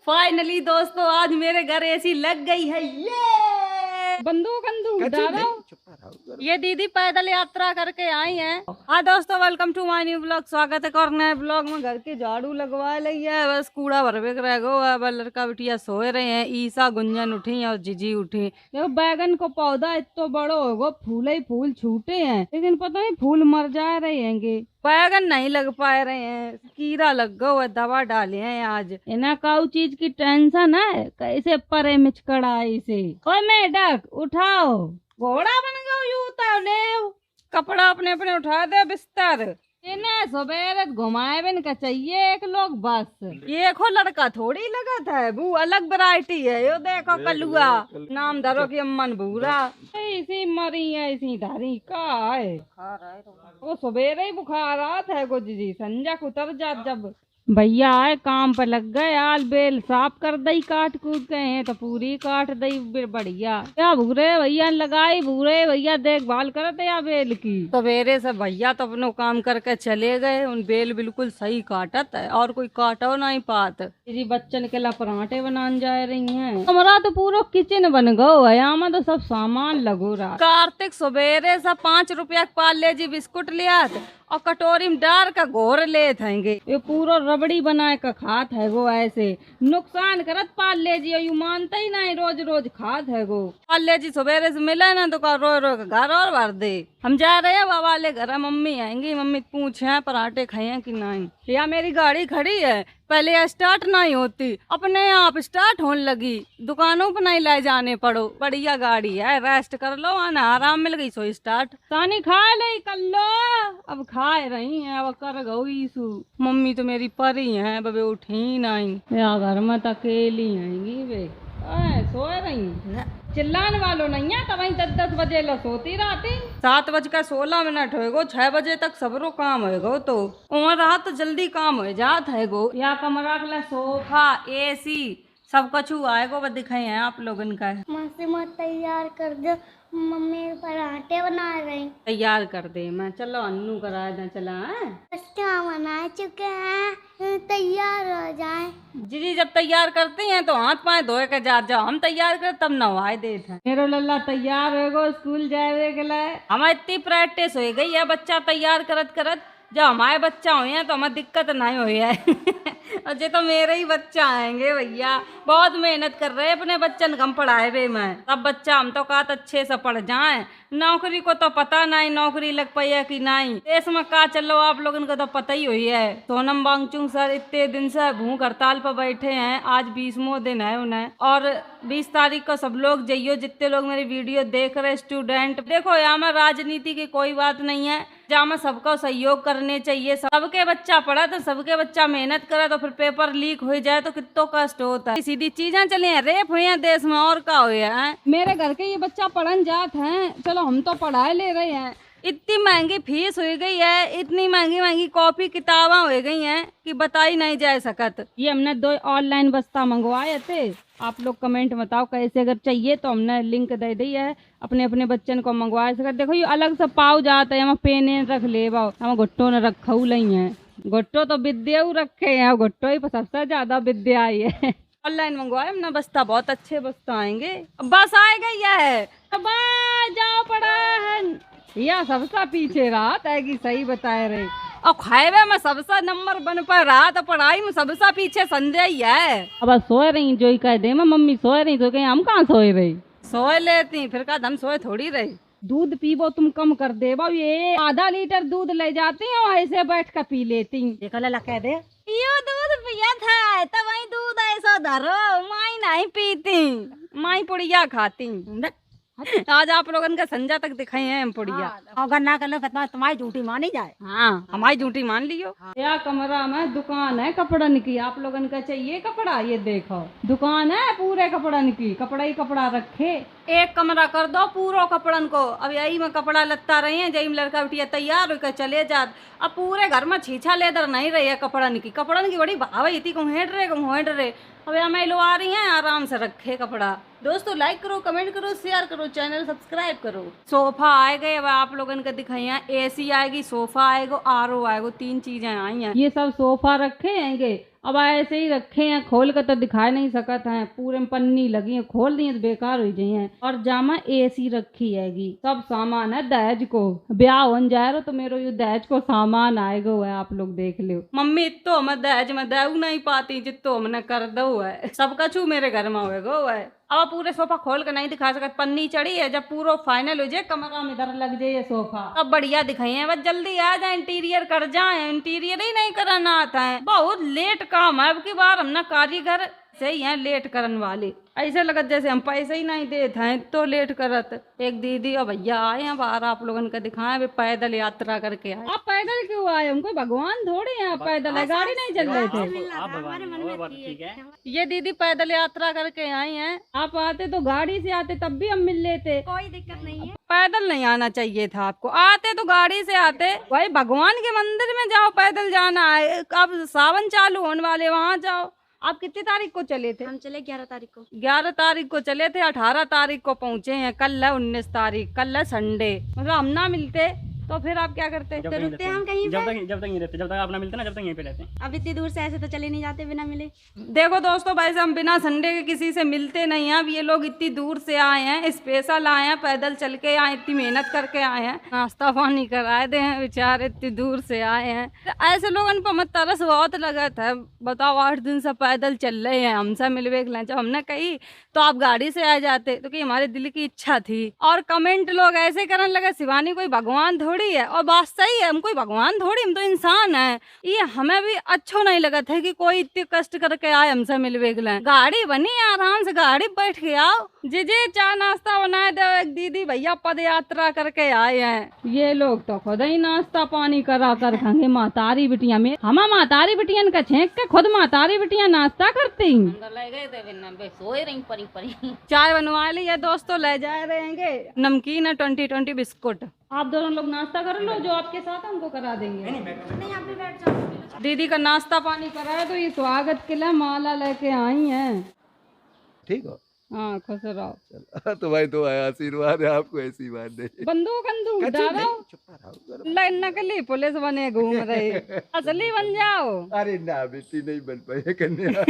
Finally दोस्तों आज मेरे घर एसी लग गई है। ये बंदूक दादा ये दीदी पैदल यात्रा करके आई हैं। हाँ दोस्तों, welcome to my new blog. स्वागत है और नए ब्लॉग में। घर के झाड़ू लगवा ली है, बस कूड़ा भरवे रह गो है। बस लड़का बिटिया सोए रहे हैं। ईसा गुंजन उठी और जीजी उठी। देखो बैगन को पौधा इतना बड़ो होगा, फूल ही फूल छूटे हैं, लेकिन पता नहीं फूल मर जा रहे हैं। बैगन नहीं लग पा रहे हैं, कीड़ा लग गया हुआ, दवा डाले हैं आज। इन्हें काउ चीज की टेंशन है, कैसे परे मिचकड़ा इसे। ओए मेढक उठाओ, घोड़ा बन गयो यूं तो ले। कपड़ा अपने अपने उठा दे, बिस्तर इन्हें सवेरे घुमाए बिन का चाहिए एक लोग बस। ये देखो लड़का थोड़ी लगत है, वो अलग वैरायटी है। यो देखो कलुआ, नाम धरो कि अम्मन भूरा। इसी मरी है, इसी धारी का है। वो सवेरे ही बुखार आता है जी। संजा उतर जा जब भैया आए काम पर लग गए। आल बेल साफ कर दई, काट कूट गए हैं तो पूरी काट दई बढ़िया। क्या भूरे भैया लगाई, भूरे भैया देखभाल करते या बेल की। सवेरे से भैया तो अपनो काम करके चले गए। उन बेल बिल्कुल सही काटत है और कोई काटो नहीं पात। जी बच्चन के ला पराठे बनाने जा रही हैं। हमारा तो पूरा किचन बन गो है, यहाँ में तो सब सामान लगो रहा। कार्तिक सवेरे से 5 रुपया पार्ले जी बिस्कुट लिया और कटोरी में डाल का घोर ले थेंगे। ये पूरा रबड़ी बनाए का खात है गो। ऐसे नुकसान करत पार्ले जी, यू मानते ही नहीं, रोज रोज खात है गो। पार्ले जी सवेरे से मिले ना तो रो रो के घर और भर दे। हम जा रहे हैं बाबा ले घर, मम्मी आएंगी। मम्मी पूछे पराठे खाए कि नहीं। या मेरी गाड़ी खड़ी है, पहले स्टार्ट नहीं होती, अपने आप स्टार्ट होने लगी। दुकानों पर नहीं ले जाने पड़ो, बढ़िया गाड़ी है। रेस्ट कर लो, आना आराम मिल गई सो स्टार्ट। सानी खा ले कर लो। अब खाए रही हैं, अब कर गई सु। मम्मी तो मेरी परी है, बबे उठी नहीं। या घर में तो अकेली आएंगी वे। सोए रही चिल्लाने वालों नहीं है, तब 10-10 बजे ला सोती रहती। 7:16 होएगो, 6 बजे तक सबरो काम होएगो। तो वहाँ रात तो जल्दी काम हो जात है गो। या कमरा के सोफा, एसी सब कुछ आएगो। बस दिखाई है आप लोगन का। मस्त मत तैयार कर दो, मम्मी पराठे बना रही। तैयार कर दे मैं, चलो अन्नू करा दे। चला बस क्या बना चुके हैं, तैयार हो जाए। जी जब तैयार करते हैं तो हाथ पाए धोए के जा जाओ। हम तैयार कर तब नवाए देते हैं। मेरो लल्ला तैयार हो गो स्कूल जाए के लिए। हमारी इतनी प्रैक्टिस हो गई है बच्चा तैयार करत करत। जब हमारे बच्चा हुए हैं तो हमें दिक्कत नहीं हुई है। और जे तो मेरे ही बच्चा आएंगे भैया, बहुत मेहनत कर रहे हैं अपने बच्चन कम पढ़ाए वे मैं। तब बच्चा हम तो कहा अच्छे से पढ़ जाएं। नौकरी को तो पता नहीं नौकरी लग पाई है कि नहीं। देश में का चलो आप लोगों को तो पता ही हुई है। सोनम वांगचुक सर इतने दिन से भूख हड़ताल पर बैठे हैं, आज 20वां दिन है उन्हें। और 20 तारीख को सब लोग जाइयो, जितने लोग मेरी वीडियो देख रहे स्टूडेंट। देखो यहाँ में राजनीति की कोई बात नहीं है, जहाँ में सबका सहयोग करने चाहिए। सबके बच्चा पढ़ा तो सबके बच्चा मेहनत करे, तो फिर पेपर लीक हो जाए तो कितना कष्ट होता है। सीधी चीजें चली हैं, रेप हुए हैं देश में और का हुए हैं। मेरे घर के ये बच्चा पढ़न जात हैं, चलो हम तो पढ़ाई ले रहे हैं। इतनी महंगी फीस हो गई है, इतनी महंगी महंगी कॉपी किताबें हो गई हैं कि बताई नहीं जा सकत। ये हमने 2 ऑनलाइन बस्ता मंगवाए थे। आप लोग कमेंट बताओ कैसे, अगर चाहिए तो हमने लिंक दे दी है। अपने अपने बच्चन को मंगवा सकते। देखो ये अलग से पाव जाता है, हम पेन रख ले बाओ, हम घुट्टो ने रखा नहीं है। घुट्टो तो विद्या रखे हैं, घुट्टो ही सबसे ज्यादा विद्या आई है। ऑनलाइन मंगवाए हमने बस्ता, बहुत अच्छे बस्ता आएंगे। बस आएगा यह है, अब जाओ पड़ा है। या सबसे पीछे रहा है कि सही बताए रहे। और खाए में सबसे नंबर 1 पर रहा, तो पढ़ाई में सबसे पीछे संजय ही है। अब सोए रही जो ही कह दे मम्मी सोए रही, तो कहीं हम कहाँ सोए रही। सोए लेती फिर का हम सोए थोड़ी रही। दूध पीबो तुम कम कर दे बाबू, ये आधा लीटर दूध ले जाती हैं, ऐसे बैठ कर पी लेती। देखो लला कह दे यो दूध पिया था, तब वही दूध ऐसा धरो। माई नहीं पीती, माई पुड़िया खाती। आज आप लोगन का संजा तक दिखाई है हम पुड़िया। अगर ना कर लो तुम्हारी झूठी मानी जाए। हाँ हमारी झूठी मान लियो। या कमरा में दुकान है कपड़न की, आप लोगन का चाहिए कपड़ा। ये देखो दुकान है पूरे कपड़न की, कपड़ा ही कपड़ा रखे। एक कमरा कर दो पूरा कपड़न को। अब यही में कपड़ा लत्ता रहे हैं, जही में लड़का बिटिया तैयार होकर चले जात। अब पूरे घर में छीछा लेदर नहीं रही है कपड़न की। कपड़न की बड़ी भाव थी, हेड रहे। अब यहाँ लो आ रही हैं, आराम से रखे कपड़ा। दोस्तों लाइक करो, कमेंट करो, शेयर करो, चैनल सब्सक्राइब करो। सोफा आए गए, अब आप लोगन का दिखाई है। एसी आएगी, सोफा आएगा, आरओ आएगा, 3 चीजें आई हैं। ये सब सोफा रखे हैंगे। अब ऐसे ही रखे हैं, खोल कर तो दिखा नहीं सकत हैं, पूरे में पन्नी लगी है, खोल दी है तो बेकार हो जाई है। और जामा एसी रखी हैगी, सब सामान है दहेज को, ब्याह होन जा रहा तो मेरे ये दहेज को सामान आएगा है, आप लोग देख लो। मम्मी इतो मैं दहेज में देऊ नहीं पाती जितो हमने कर दो है, सब कछु मेरे घर में होएगा है। अब पूरे सोफा खोल कर नहीं दिखा सकते, पन्नी चढ़ी है, जब पूरा फाइनल हो जाए कमरा में इधर लग जाए सोफा अब बढ़िया दिखाई है। बस जल्दी आ जाए, इंटीरियर कर जाए, इंटीरियर ही नहीं कराना आता है, बहुत लेट काम है। अब की बार हमने कारीगर सही है लेट करन वाले, ऐसे लगत जैसे हम पैसे ही नहीं देते हैं तो लेट करत। एक दीदी और भैया आए हैं बाहर, आप लोगन का दिखाएं, वे पैदल यात्रा करके आए। आप पैदल क्यों आए? हमको भगवान थोड़े हैं, पैदल है, गाड़ी नहीं चल रहे थे। ये दीदी पैदल यात्रा करके आई हैं, आप आते तो गाड़ी से आते तब भी हम मिल लेते, कोई दिक्कत नहीं है। पैदल नहीं आना चाहिए था आपको, आते तो गाड़ी से आते। भाई भगवान के मंदिर में जाओ, पैदल जाना है। अब सावन चालू होने वाले, वहाँ जाओ। आप कितनी तारीख को चले थे? हम चले 11 तारीख को। 11 तारीख को चले थे, 18 तारीख को पहुंचे हैं। कल है 19 तारीख, कल है संडे। मतलब हम ना मिलते तो फिर आप क्या करते? तो रुकते हम कहीं जब तक नहीं रहते, जब तक आप ना मिलते ना, जब तक यहीं पे रहते हैं। अब इतनी दूर से ऐसे तो चले नहीं जाते बिना मिले। देखो दोस्तों, वैसे हम बिना संडे के किसी से मिलते नहीं हैं। अब ये लोग इतनी दूर से आए हैं, स्पेशल आए हैं, पैदल चल के आए, इतनी मेहनत करके आए हैं, नाश्ता पानी कराए दे हैं, बेचारे इतनी दूर से आए हैं। तो ऐसे लोगों पर मत तरस बहुत लगत है। बताओ 8 दिन से पैदल चल रहे हैं, हमसे मिलवे के लिए। जब हमने कही तो आप गाड़ी से आ जाते, तो कि हमारे दिल की इच्छा थी। और कमेंट लोग ऐसे करने लगे, शिवानी कोई भगवान थोड़ी है। और बात सही है, हम कोई भगवान थोड़ी, हम तो इंसान है। ये हमें भी अच्छा नहीं लगा था कि कोई इतने कष्ट करके आए हमसे मिलवे के लिए। गाड़ी बनी, आराम से गाड़ी बैठ के आओ, जे चाय नाश्ता बनाए दो। एक दीदी भैया पद यात्रा करके आए हैं, ये लोग तो खुद ही नाश्ता पानी करा कर खाएंगे। मातारी बिटिया में हम मातारी बिटियन का छेक के खुद मातारी बिटिया नाश्ता करती चाय बनवा ली है दोस्तों, ले जा रहेंगे। नमकीन है 20 बिस्कुट। आप दोनों लोग नाश्ता कर लो, जो आपके साथ हमको करा देंगे। नहीं आप भी बैठ जाओ। दीदी का नाश्ता पानी कराया तो ये स्वागत के लिए माला लेके आई हैं। ठीक हो? हाँ खुश रहो। चलो तो भाई तो आशीर्वाद है आपको, ऐसी बात नहीं। बंदूक नकली पुलिस बने घूम रहे, असली बन जाओ। अरे ना बेटी, नहीं बन पाए कन्या।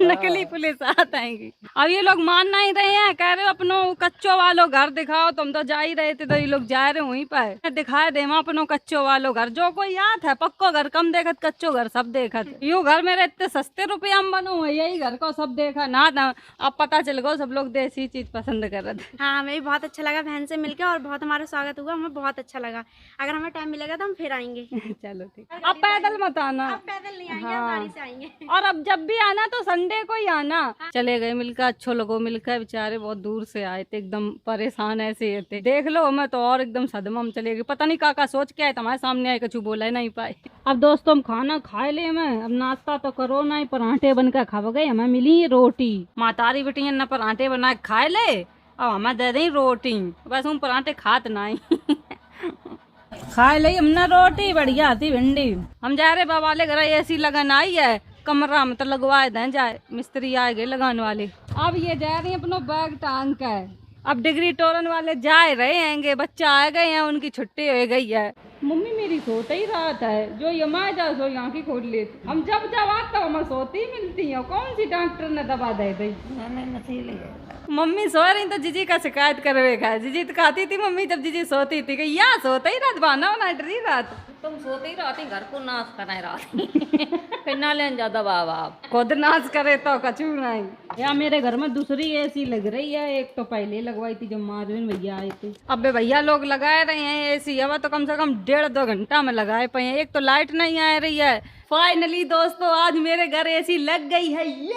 नकली पुलिस आता है। अब ये लोग मान नहीं रहे हैं, कह रहे अपनो कच्चो वालो घर दिखाओ। तुम तो जा ही रहे थे, तो ये लोग जा रहे वहीं पर दिखाए दे अपनो कच्चो वालो घर। जो कोई याद है पक्को घर कम देखत, कच्चो घर सब देखत। यो घर मेरे इतने सस्ते रुपया में बनो है, यही घर को सब देखा ना। अब पता चल गया सब लोग देसी चीज पसंद कर रहे थे। हाँ हमें भी बहुत अच्छा लगा बहन से मिलकर, और बहुत हमारा स्वागत हुआ, हमें बहुत अच्छा लगा। अगर हमें टाइम मिलेगा तो हम फिर आएंगे। चलो ठीक। अब पैदल मत आना, अब पैदल नहीं आएंगे, हाँ। गाड़ी से आएंगे। और अब जब भी आना तो संडे को ही आना। चले गए मिलकर, अच्छो लोगो मिलकर। बेचारे बहुत दूर से आए थे, एकदम परेशान ऐसे थे। देख लो हमें तो और एकदम सदमा में चले गए, पता नहीं काका सोच के आए, हमारे सामने आए, कुछ बोला ही नहीं पाए। अब दोस्तों हम खाना खाए ले, हमें अब नाश्ता तो करो नहीं, पराठे बनकर खा गए। हमें मिली रोटी, मातारी बेटियां न पराठे बना के खाए ले, अब हमें दे दी रोटी। बस हम पराठे खात नहीं। खाए ले हमने रोटी, बढ़िया थी भिंडी। हम जा रहे बाबा वाले घर, एसी लगन आई है कमरा में, तो लगवाए दें जाए। मिस्त्री आ गए लगाने वाले। अब ये जा रही है अपनो बैग टांग के। अब डिग्री टोरन वाले जा रहे हैंगे, बच्चा आ गए हैं, उनकी छुट्टी हो गई है। मम्मी मेरी सोते ही रात है, जो यमा जा सो आँखें खोल लेती। हम जब आते तो हमें सोती ही मिलती है। कौन सी डॉक्टर ने दवा दे दी? मम्मी सो रही तो जीजी का शिकायत करवेगा। जीजी तो कहती थी मम्मी जब जीजी सोती थी कि या सोते ही रात बहाना बना डरी रात। तुम सोते ही रहती, घर को नाश कराए रहती। फिर ना लेन ज्यादा बाबा खुद नाश करे तो कछु नहीं। या मेरे घर में दूसरी एसी लग रही है, एक तो पहले लगवाई थी जब मारविन भैया आए थे। अब भैया लोग लगाए रहे हैं एसी, अब तो कम से कम 1.5-2 घंटा में लगाए पे हैं। एक तो लाइट नहीं आ रही है। फाइनली दोस्तों आज मेरे घर एसी लग गई है, ये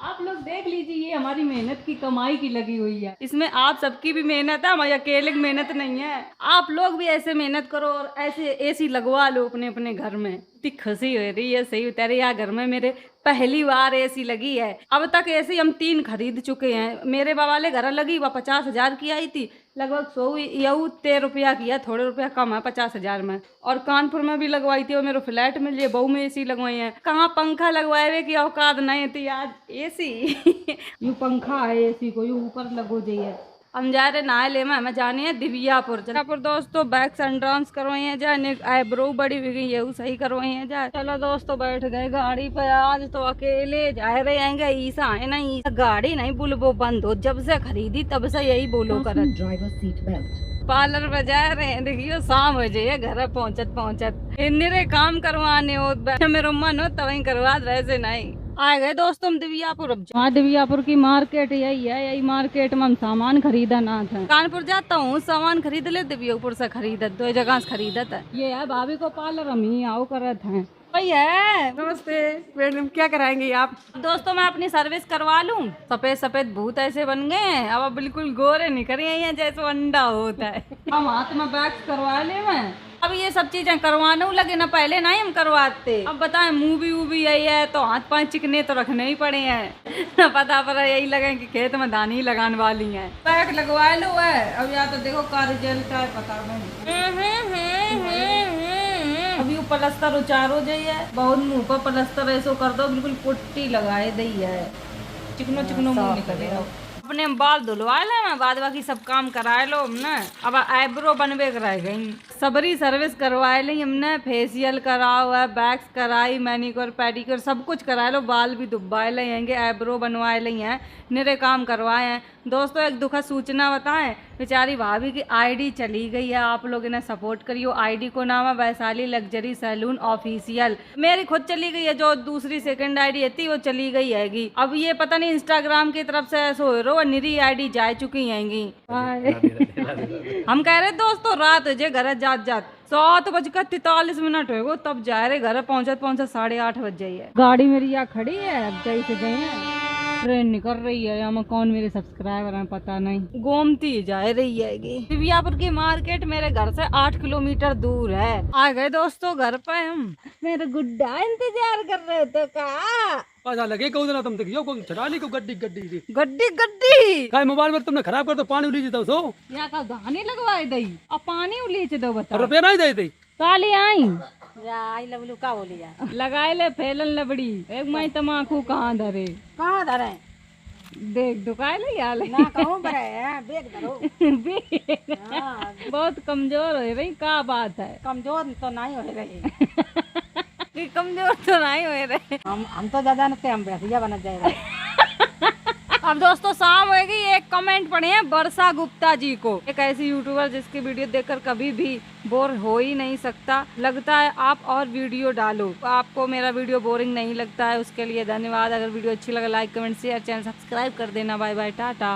आप लोग देख लीजिए, ये हमारी मेहनत की कमाई की लगी हुई है। इसमें आप सबकी भी मेहनत है, हमारी अकेले की मेहनत नहीं है। आप लोग भी ऐसे मेहनत करो और ऐसे एसी लगवा लो अपने अपने घर में। इतनी खुशी हो रही है, सही उतारे। यार घर में मेरे पहली बार एसी लगी है। अब तक एसी हम 3 खरीद चुके हैं। मेरे बाबा वाले घर लगी, वह 50,000 की आई थी, लगभग 113 रुपया किया, थोड़े रुपया कम है 50,000 में। और कानपुर में भी लगवाई थी, और मेरे फ्लैट में लिए बहू में एसी लगवाई है। कहाँ पंखा लगवाए की औकात नहीं थी आज एसी। यू पंखा है एसी को, यू ऊपर लगो जाइए। हम जा रहे नहाए ले में, हमें जाने है दिव्यापुर। दिव्यापुर दोस्तों बैक्स एंड ड्रांस करवाई है जाए, आईब्रो बड़ी हुई गई है सही करवाई है जाए। चलो दोस्तों बैठ गए गाड़ी पे, आज तो अकेले जा रहे हैं। ईसा है ना, ईसा गाड़ी नहीं बुलबो बंद हो, जब से खरीदी तब से यही बोलो कर। पार्लर पे जा रहे हैं, देखियो शाम हो जाए घर पहुंचत इन्हें काम करवाने हो, मेरा मन हो तभी करवा, वैसे नहीं। आ गए दोस्तों हम दिव्यापुर। हाँ दिव्यापुर की मार्केट यही है, यही मार्केट में हम सामान खरीदा ना था। कानपुर जाता हूँ सामान खरीद ले, दिव्यापुर से खरीदत, दो जगह से खरीदत है। ये है भाभी को पार्लर, हम ही आओ करत हैं। वही है। नमस्ते मैडम, क्या कराएंगे आप? दोस्तों मैं अपनी सर्विस करवा लूं। सफेद सफेद भूत ऐसे बन गए हैं, अब बिल्कुल गोरे निकल रहे हैं जैसे अंडा होता है। हम हाथ में बैक्स करवा ले मैं, अब ये सब चीजें करवाने लगे ना, पहले नहीं हम करवाते। अब बताएं मूवी वूवी यही है तो हाथ पांच चिकने तो रखने ही पड़े हैं। पता पर यही लगे कि खेत में धानी लगाने वाली है। पैक लगवा लो है, अब या तो देखो कारिजल का है, पता नहीं। अभी प्लस्तर उचार हो जाइए, बहुत मुंह पर प्लस्तर ऐसो कर दो, बिल्कुल पुट्टी लगाए दी है, चिकनो चिकनो मुंह निकले। अपने बाल धुलवा ले मैं, बाद बाकी सब काम कराए लो हमने। अब आईब्रो बनवे कराए गई, सबरी सर्विस करवाए ली हमने, फेशियल कराओ है, बैक्स कराई, मैनिक्योर पेडिक्योर सब कुछ कराए लो, बाल भी दुब्बाए ले हैं, आईब्रो बनवाए ली हैं, निरे काम करवाए हैं। दोस्तों एक दुखद सूचना बताएं, बेचारी भाभी की आईडी चली गई है, आप लोग इन्हें सपोर्ट करियो। आईडी को नाम है वैशाली लग्जरी सैलून ऑफिशियल। मेरी खुद चली गई है, जो दूसरी सेकंड आईडी थी वो चली गई हैगी। अब ये पता नहीं इंस्टाग्राम की तरफ से ऐसा हो रहा, निरी आईडी जा चुकी हैगी। हम कह रहे दोस्तों रात जे घर जात 7:43 हो, तब जा रहे घर पहुंचत 8:30 बज जाइए। गाड़ी मेरी यहाँ खड़ी है, अब जैसे गए हैं, ट्रेन निकल रही है, यहाँ कौन मेरे सब्सक्राइबर हैं पता नहीं। गोमती जा रही है। दिव्यापुर की मार्केट मेरे घर से 8 किलोमीटर दूर है। आ गए दोस्तों घर पे हम, मेरे गुड्डा इंतजार कर रहे थे। पता लगे कौन ना तुम देखियो कौन चढ़ा ली को गड्डी गड्डी मोबाइल में तुमने खराब कर तो पानी उलीच दो सो यहाँ का गाने लगवाए दई, अब पानी उलीच दो, बता रुपया नहीं दे दी काली आई आई लवलू का बोली जा लगाए ले फैलन लबड़ी, एक माई तमाकू कहाँ धरे देख दुकाए ले यार ना कहूं पर है बेग धरो। बहुत कमजोर हो रही, क्या बात है? कमजोर तो नहीं हो रही, कमजोर तो नहीं हो रहे, हम तो ज्यादा नते, हम भैंसिया बन जाएगा। अब दोस्तों शाम होगी, एक कमेंट पढ़े हैं वर्षा गुप्ता जी को, एक ऐसी यूट्यूबर जिसकी वीडियो देखकर कभी भी बोर हो ही नहीं सकता, लगता है आप और वीडियो डालो, आपको मेरा वीडियो बोरिंग नहीं लगता है, उसके लिए धन्यवाद। अगर वीडियो अच्छी लगा like comment share, channel subscribe कर देना। Bye bye Tata.